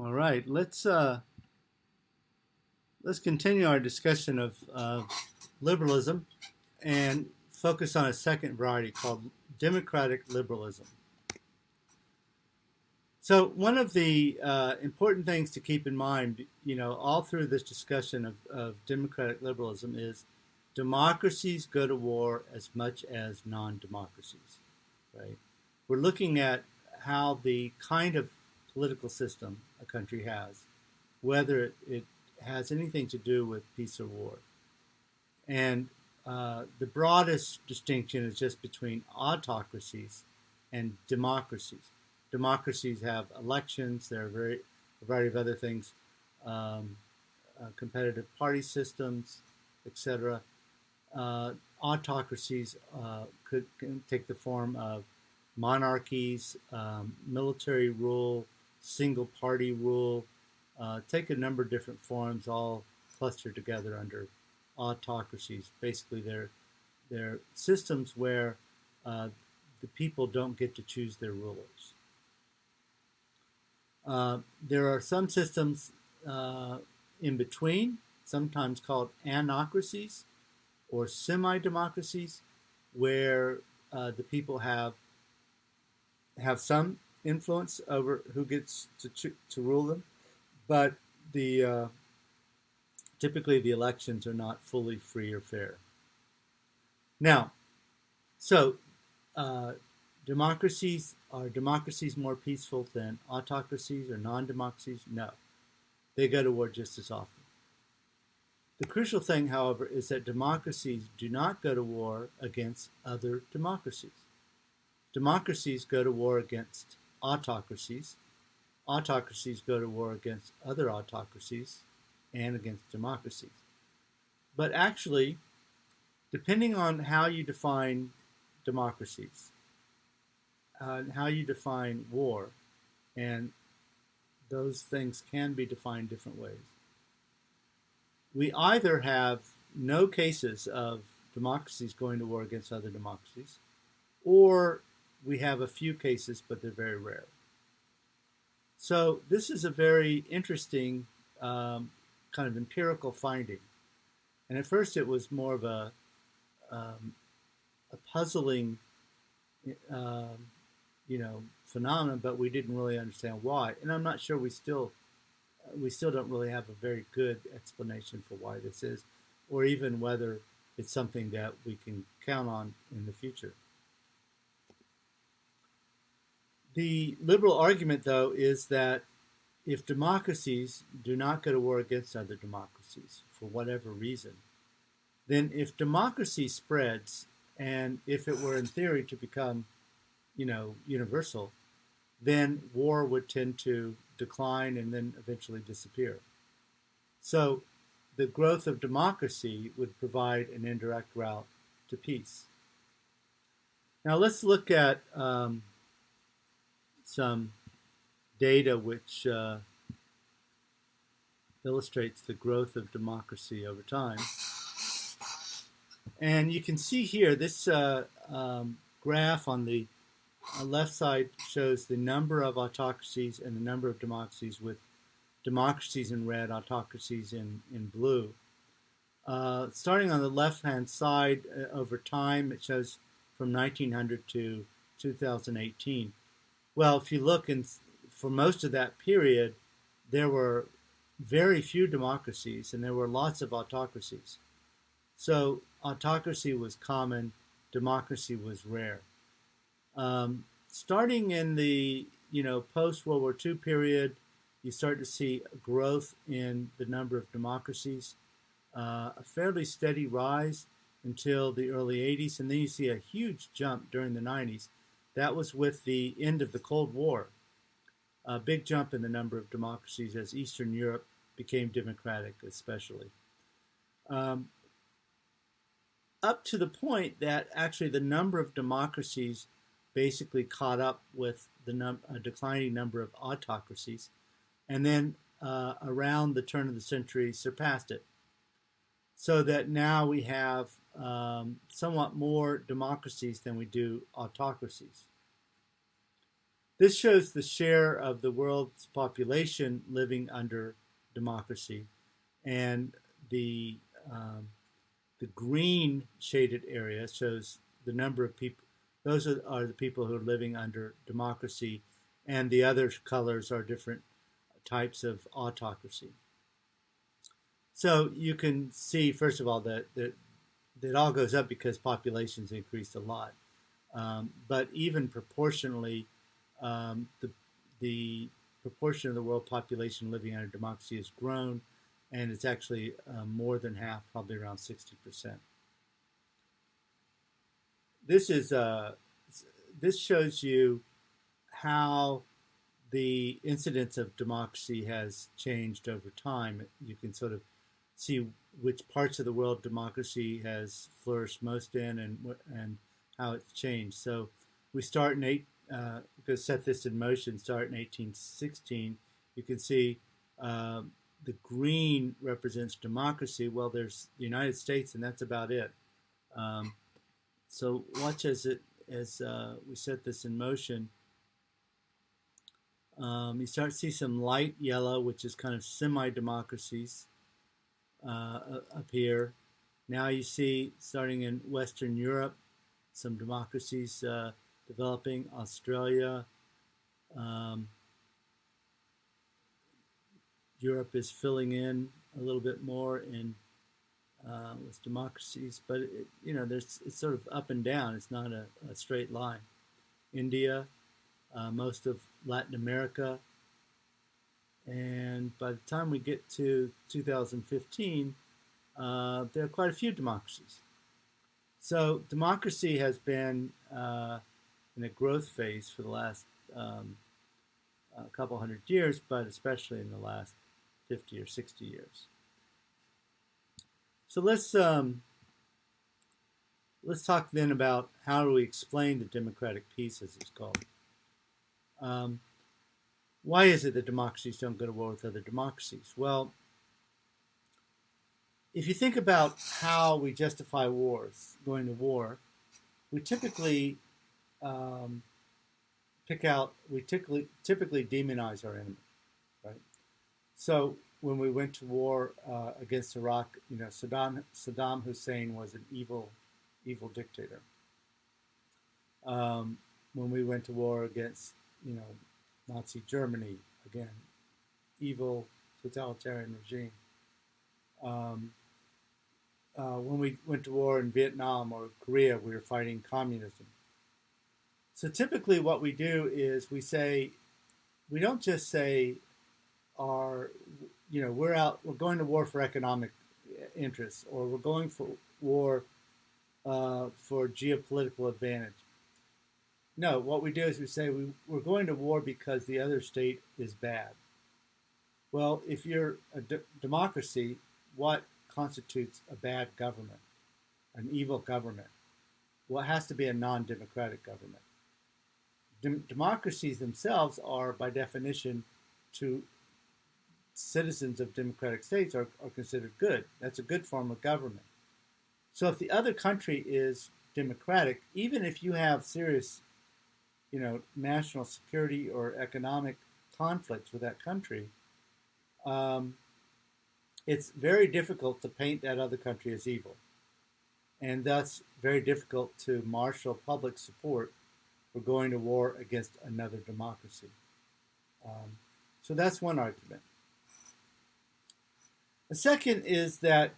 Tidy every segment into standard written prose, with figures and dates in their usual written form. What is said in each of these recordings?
All right, let's continue our discussion of liberalism and focus on a second variety called democratic liberalism. So one of the important things to keep in mind, all through this discussion of democratic liberalism is democracies go to war as much as non-democracies, right? We're looking at how the kind of political system a country has, whether it has anything to do with peace or war. And the broadest distinction is just between autocracies and democracies. Democracies have elections, there are a variety of other things, competitive party systems, etc. Autocracies can take the form of monarchies, military rule, single party rule, take a number of different forms, all clustered together under autocracies. Basically, they're systems where the people don't get to choose their rulers. There are some systems in between, sometimes called anocracies or semi-democracies, where the people have some influence over who gets to rule them, but typically the elections are not fully free or fair. Now, so democracies, are democracies more peaceful than autocracies or non-democracies? No. They go to war just as often. The crucial thing, however, is that democracies do not go to war against other democracies. Democracies go to war against autocracies. Autocracies go to war against other autocracies and against democracies. But actually, depending on how you define democracies, how you define war, and those things can be defined different ways. We either have no cases of democracies going to war against other democracies, or we have a few cases, but they're very rare. So this is a very interesting kind of empirical finding. And at first it was more of a puzzling phenomenon, but we didn't really understand why. And I'm not sure we still don't really have a very good explanation for why this is, or even whether it's something that we can count on in the future. The liberal argument, though, is that if democracies do not go to war against other democracies for whatever reason, then if democracy spreads, and if it were in theory to become, universal, then war would tend to decline and then eventually disappear. So the growth of democracy would provide an indirect route to peace. Now let's look at some data which illustrates the growth of democracy over time. And you can see here, this graph on the left side shows the number of autocracies and the number of democracies, with democracies in red, autocracies in blue. Starting on the left-hand side, over time, it shows from 1900 to 2018. Well, if you look, for most of that period, there were very few democracies and there were lots of autocracies. So autocracy was common, democracy was rare. Starting in the post-World War II period, you start to see a growth in the number of democracies, a fairly steady rise until the early 80s, and then you see a huge jump during the 90s. That was with the end of the Cold War, a big jump in the number of democracies as Eastern Europe became democratic, especially. Up to the point that actually the number of democracies basically caught up with the declining number of autocracies, and then around the turn of the century surpassed it. So that now we have somewhat more democracies than we do autocracies. This shows the share of the world's population living under democracy, and the um, the green shaded area shows the number of people. Those are the people who are living under democracy, and the other colors are different types of autocracy. So you can see, first of all, that it all goes up because populations increased a lot. But even proportionally, the proportion of the world population living under democracy has grown, and it's actually more than half, probably around 60%. This is this shows you how the incidence of democracy has changed over time. You can sort of see which parts of the world democracy has flourished most in, and how it's changed. So we start in to set this in motion. Start in 1816. You can see the green represents democracy. Well, there's the United States, and that's about it. So watch as we set this in motion. You start to see some light yellow, which is kind of semi-democracies up here. Now you see, starting in Western Europe, some democracies developing. Australia, Europe is filling in a little bit more in with democracies, but it's sort of up and down. It's not a straight line. India, most of Latin America, and by the time we get to 2015, there are quite a few democracies. So democracy has been in a growth phase for the last a couple hundred years, but especially in the last 50 or 60 years. So let's talk then about how do we explain the democratic peace, as it's called. Why is it that democracies don't go to war with other democracies? Well, if you think about how we justify wars, going to war, we typically typically demonize our enemy, right? So when we went to war against Iraq, Saddam Hussein was an evil dictator. When we went to war against, Nazi Germany, again, evil totalitarian regime. When we went to war in Vietnam or Korea, we were fighting communism. So typically what we do is we don't just say we're going to war for economic interests, or we're going for war for geopolitical advantage. No, what we do is we say we're going to war because the other state is bad. Well, if you're a democracy, what constitutes a bad government, an evil government? Well, it has to be a non-democratic government. Democracies themselves are, by definition, to citizens of democratic states are considered good. That's a good form of government. So if the other country is democratic, even if you have serious, national security or economic conflicts with that country, it's very difficult to paint that other country as evil, and thus very difficult to marshal public support for going to war against another democracy. So that's one argument. The second is that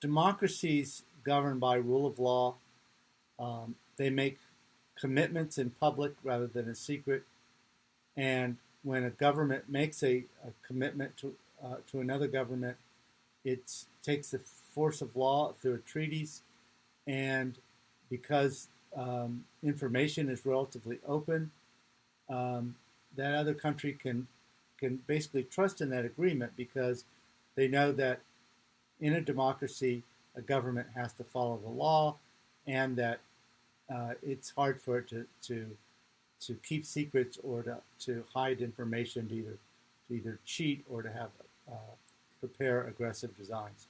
democracies govern by rule of law. They make commitments in public rather than in secret. And when a government makes a commitment to another government, it takes the force of law through treaties. And because information is relatively open, that other country can basically trust in that agreement, because they know that in a democracy, a government has to follow the law, and that it's hard for it to keep secrets or to hide information, to either cheat or to have prepare aggressive designs.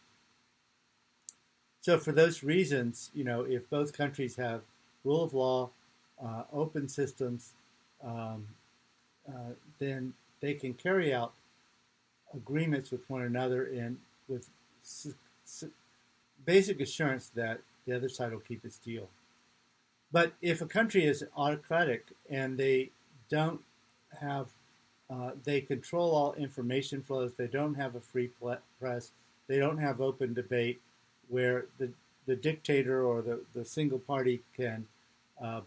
So for those reasons, if both countries have rule of law, open systems, then they can carry out agreements with one another and with basic assurance that the other side will keep its deal. But if a country is autocratic and they don't have, they control all information flows, they don't have a free press, they don't have open debate where the dictator or the single party can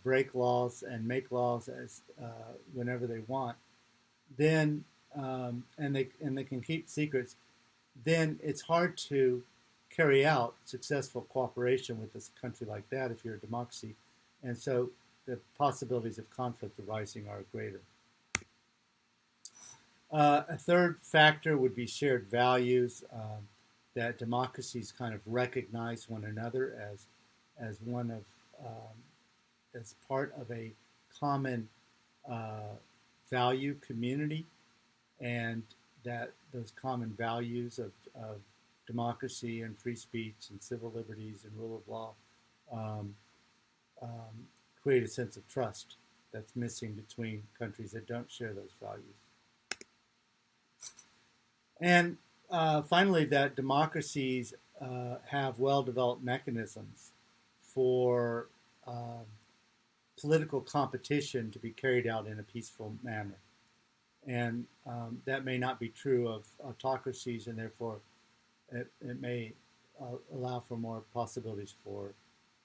break laws and make laws as whenever they want, then and they can keep secrets, then it's hard to carry out successful cooperation with a country like that if you're a democracy, and so the possibilities of conflict arising are greater. A third factor would be shared values, that democracies kind of recognize one another as one of as part of a common value community, and that those common values of democracy and free speech and civil liberties and rule of law create a sense of trust that's missing between countries that don't share those values. And finally, that democracies have well-developed mechanisms for political competition to be carried out in a peaceful manner. And that may not be true of autocracies, and therefore it may allow for more possibilities for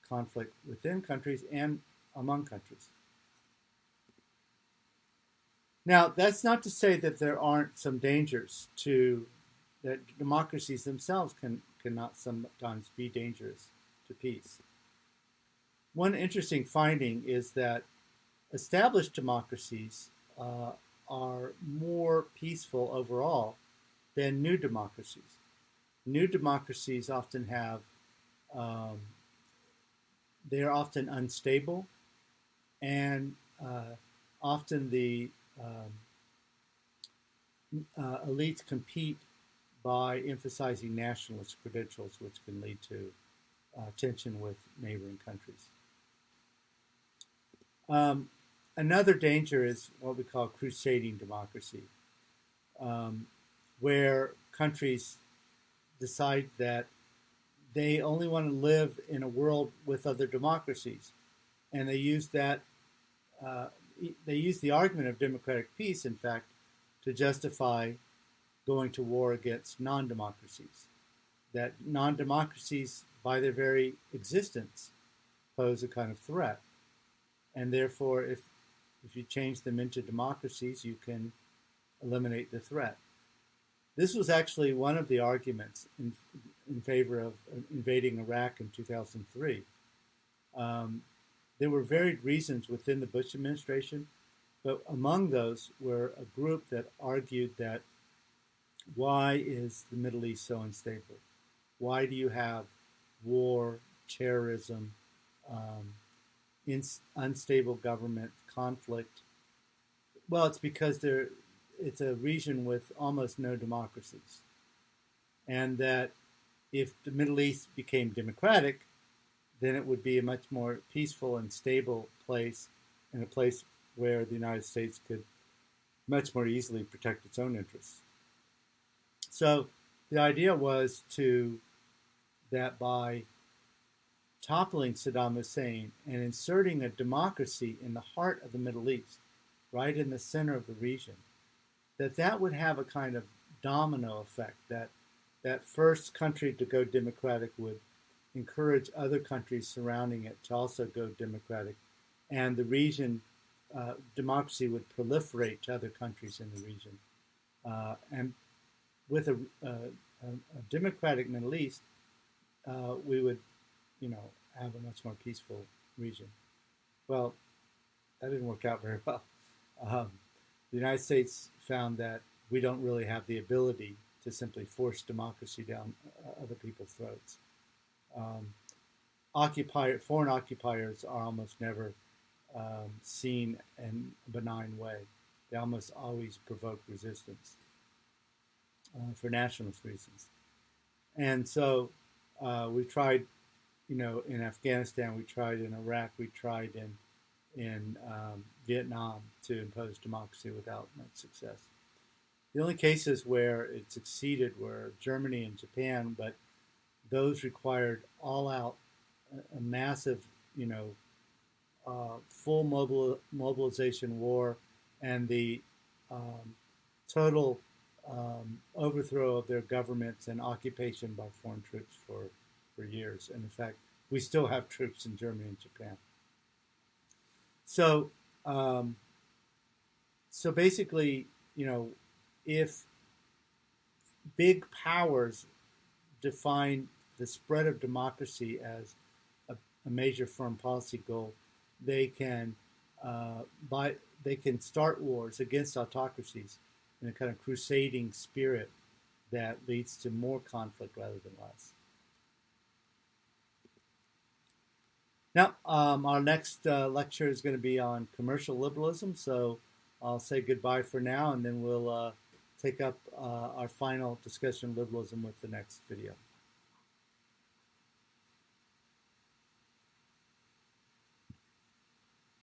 conflict within countries and among countries. Now, that's not to say that there aren't some dangers that democracies themselves cannot sometimes be dangerous to peace. One interesting finding is that established democracies are more peaceful overall than new democracies. New democracies often have, they are often unstable, and often the elites compete by emphasizing nationalist credentials, which can lead to tension with neighboring countries. Another danger is what we call crusading democracy, where countries decide that they only want to live in a world with other democracies, and they use that. They use the argument of democratic peace, in fact, to justify going to war against non-democracies. That non-democracies, by their very existence, pose a kind of threat. And therefore, if you change them into democracies, you can eliminate the threat. This was actually one of the arguments in favor of invading Iraq in 2003. There were varied reasons within the Bush administration, but among those were a group that argued that why is the Middle East so unstable? Why do you have war, terrorism, unstable government, conflict? Well, it's because it's a region with almost no democracies. And that if the Middle East became democratic, then it would be a much more peaceful and stable place, and a place where the United States could much more easily protect its own interests. So the idea was that by toppling Saddam Hussein and inserting a democracy in the heart of the Middle East, right in the center of the region, that would have a kind of domino effect, that first country to go democratic would encourage other countries surrounding it to also go democratic, and the region, democracy would proliferate to other countries in the region. And with a democratic Middle East, we would, have a much more peaceful region. Well, that didn't work out very well. The United States found that we don't really have the ability to simply force democracy down other people's throats. Foreign occupiers are almost never seen in a benign way. They almost always provoke resistance for nationalist reasons. And so we tried, in Afghanistan, we tried in Iraq, we tried in Vietnam to impose democracy without much success. The only cases where it succeeded were Germany and Japan, but those required all-out, a massive, full mobilization war, and the total overthrow of their governments and occupation by foreign troops for years. And in fact, we still have troops in Germany and Japan. So, so basically, if big powers define the spread of democracy as a major foreign policy goal, they can start wars against autocracies in a kind of crusading spirit that leads to more conflict rather than less. Now, our next lecture is going to be on commercial liberalism, so I'll say goodbye for now, and then we'll take up our final discussion of liberalism with the next video.